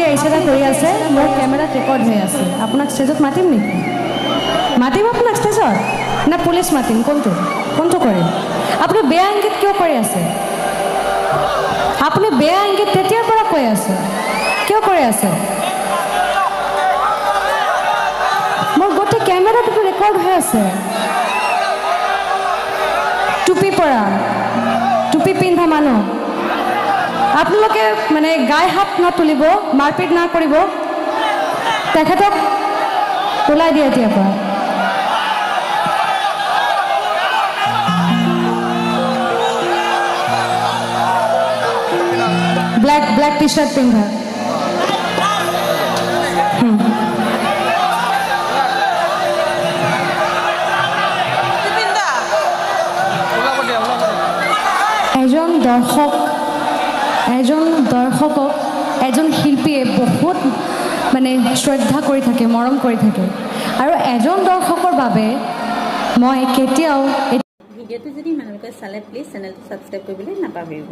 এতিয়া ইচ্ছা কৰি আছে মোৰ কেমেৰাত ৰেকৰ্ড হৈ আছে আপোনাক ষ্টেজত মাতিম নেকি মাতিম আপোনাক ষ্টেজত না পুলিচ মাতিম কোনটো কৰিম আপুনি বেয়া ইংগিত কিয় কৰি আছে আপুনি বেয়া ইংগিত তেতিয়াৰ পৰা কৈ আছে কিয় কৰি আছে মোৰ গোটেই কেমেৰাটো ৰেকৰ্ড হৈ আছে টুপি পিন্ধা মানুহ আপোনালোকে মানে গাই হাত নতুলিব মাৰপিট না কৰিব তেখেতক ওলাই দিয়ে এতিয়াৰ পৰা ব্ল্যাক টি-শাৰ্ট পিন্ধা এজন দৰ্শকক এজন শিল্পীয়ে বহুত মানে শ্ৰদ্ধা কৰি থাকে মৰম কৰি থাকে আৰু এজন দৰ্শকৰ বাবে মই কেতিয়াও ভিডিঅ'টো যদি মানুহলোকে চালে প্লিজ চেনেলটো ছাবস্ক্ৰাইব কৰিবলৈ নাপাহৰিব